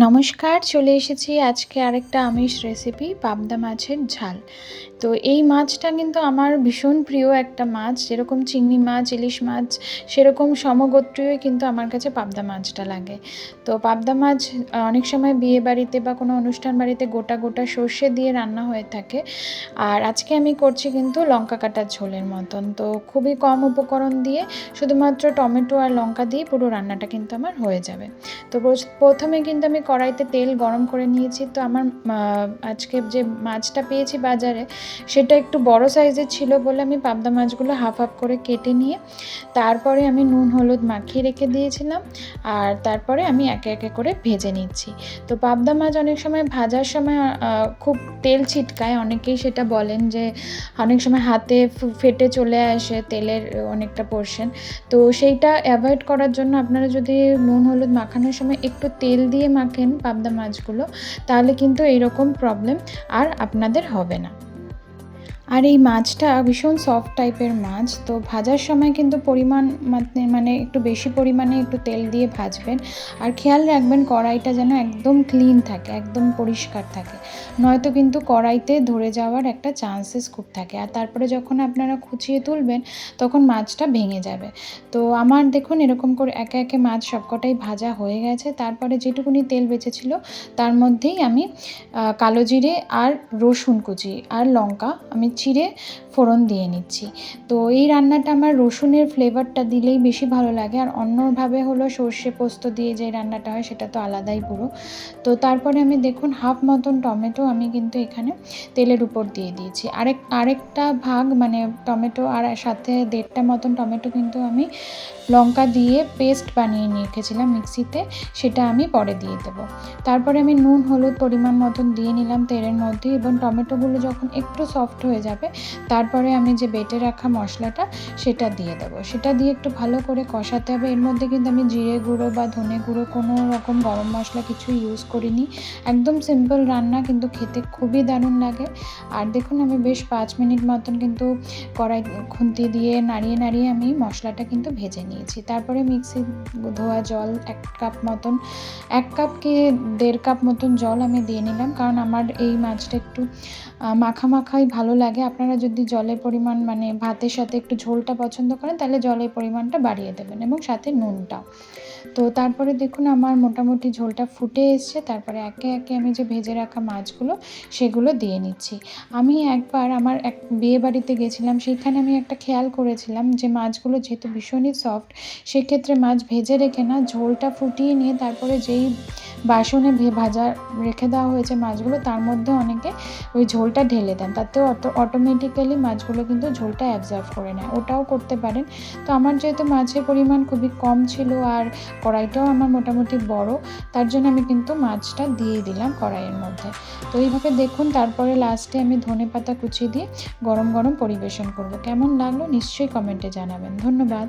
নমস্কার, চলে এসেছি আজকে আরেকটা আমিষ রেসিপি পাবদা মাছের ঝাল। তো এই মাছটা কিন্তু আমার ভীষণ প্রিয় একটা মাছ। যেরকম চিংড়ি মাছ, ইলিশ মাছ সেরকম সমগোত্রীয়ই কিন্তু আমার কাছে পাবদা মাছটা লাগে। তো পাবদা মাছ অনেক সময় বিয়েবাড়িতে বা কোনো অনুষ্ঠান বাড়িতে গোটা, গোটা সর্ষে দিয়ে রান্না হয়ে থাকে। আর আজকে আমি করছি কিন্তু লঙ্কা কাটার ঝোলের মতন। তো খুবই কম উপকরণ দিয়ে শুধুমাত্র টমেটো আর লঙ্কা দিয়ে পুরো রান্নাটা কিন্তু আমার হয়ে যাবে। তো প্রথমে কিন্তু আমি কড়াইতে তেল গরম করে নিয়েছি। তো আমার আজকে যে মাছটা পেয়েছি বাজারে সেটা একটু বড় সাইজের ছিল বলে আমি পাবদা মাছগুলো হাফ হাফ করে কেটে নিয়ে তারপরে আমি নুন হলুদ মাখিয়ে রেখে দিয়েছিলাম। আর তারপরে আমি একে একে করে ভেজে নিচ্ছি। তো পাবদা মাছ অনেক সময় ভাজার সময় খুব তেল ছিটকায়, অনেকেই সেটা বলেন যে অনেক সময় হাতে ফেটে চলে আসে তেলের অনেকটা পোর্শন। তো সেইটা অ্যাভয়েড করার জন্য আপনারা যদি নুন হলুদ মাখানোর সময় একটু তেল দিয়ে মাখেন পাবদা মাছগুলো, তাহলে কিন্তু এইরকম প্রবলেম আর আপনাদের হবে না। আর এই মাছটা ভীষণ সফট টাইপের মাছ। তো ভাজার সময় কিন্তু পরিমাণ মানে একটু বেশি পরিমাণে একটু তেল দিয়ে ভাজবেন। আর খেয়াল রাখবেন কড়াইটা যেন একদম ক্লিন থাকে, একদম পরিষ্কার থাকে, নয়তো কিন্তু কড়াইতে ধরে যাওয়ার একটা চান্সেস খুব থাকে। আর তারপরে যখন আপনারা খুঁচিয়ে তুলবেন তখন মাছটা ভেঙে যাবে। তো আমার দেখুন এরকম করে একে একে মাছ সবকটাই ভাজা হয়ে গেছে। তারপরে যেটুকুনি তেল বেঁচেছিল তার মধ্যেই আমি কালো জিরে আর রসুন কুচি আর লঙ্কা আমি চিড়ে ফোড়ন দিয়ে নিচ্ছি। তো এই রান্নাটা আমার রসুনের ফ্লেভারটা দিলেই বেশি ভালো লাগে। আর অন্যভাবে হলো সর্ষে পোস্ত দিয়ে যে রান্নাটা হয় সেটা তো আলাদাই পুরো। তো তারপরে আমি দেখুন হাফ মতন টমেটো আমি কিন্তু এখানে তেলের উপর দিয়ে দিয়েছি। আরেকটা ভাগ মানে টমেটো আর সাথে 1.5টা মতন টমেটো কিন্তু আমি লঙ্কা দিয়ে পেস্ট বানিয়ে নিয়ে রেখেছিলাম মিক্সিতে, সেটা আমি পরে দিয়ে দেবো। তারপরে আমি নুন হলুদ পরিমাণ মতন দিয়ে নিলাম তেলের মধ্যে, এবং টমেটোগুলো যখন একটু সফট হয়ে যাবে তারপরে আমি যে বেটে রাখা মশলাটা সেটা দিয়ে দেবো। সেটা দিয়ে একটু ভালো করে কষাতে হবে। এর মধ্যে কিন্তু আমি জিরে গুঁড়ো বা ধনে গুঁড়ো কোনো রকম গরম মশলা কিছু ইউজ করিনি। একদম সিম্পল রান্না, কিন্তু খেতে খুবই দারুণ লাগে। আর দেখুন আমি বেশ 5 মিনিট মতন কিন্তু কড়াই খুন্তি দিয়ে নাড়িয়ে নাড়িয়ে আমি মশলাটা কিন্তু ভেজে নিয়েছি। তারপরে মিক্সি ধোয়া জল 1 কাপ মতন, 1 কাপ কি 1.5 কাপ মতন জল আমি দিয়ে নিলাম, কারণ আমার এই মাছটা একটু মাখা মাখাই ভালো লাগে। আপনারা যদি জলের পরিমাণ মানে ভাতের সাথে একটু ঝোলটা পছন্দ করেন তাহলে জলের পরিমাণটা বাড়িয়ে দেবেন, এবং সাথে নুনটাও। তো তারপরে দেখুন আমার মোটামুটি ঝোলটা ফুটে এসছে। তারপরে একে একে আমি যে ভেজে রাখা মাছগুলো সেগুলো দিয়ে নিচ্ছি। আমি একবার আমার এক বিয়েবাড়িতে গেছিলাম, সেইখানে আমি একটা খেয়াল করেছিলাম যে মাছগুলো যেহেতু ভীষণই সফট, সেক্ষেত্রে মাছ ভেজে রেখে না ঝোলটা ফুটিয়ে নিয়ে তারপরে যেই বাসনে ভাজা রেখে দেওয়া হয়েছে মাছগুলো তার মধ্যে অনেকে ওই ঝোলটা ঢেলে দেন, তাতেও অটোমেটিক্যালি মাছগুলো কিন্তু ঝোলটা অ্যাবজর্ব করে নেয়। ওটাও করতে পারেন। তো আমার যেহেতু মাছের পরিমাণ খুবই কম ছিল আর কড়াইটাও আমার মোটামুটি বড়, তার জন্য আমি কিন্তু মাছটা দিয়ে দিলাম কড়াইয়ের মধ্যে। তো এইভাবে দেখুন তারপরে লাস্টে আমি ধনেপাতা কুচি দিয়ে গরম গরম পরিবেশন করব। কেমন লাগলো নিশ্চয়ই কমেন্টে জানাবেন। ধন্যবাদ।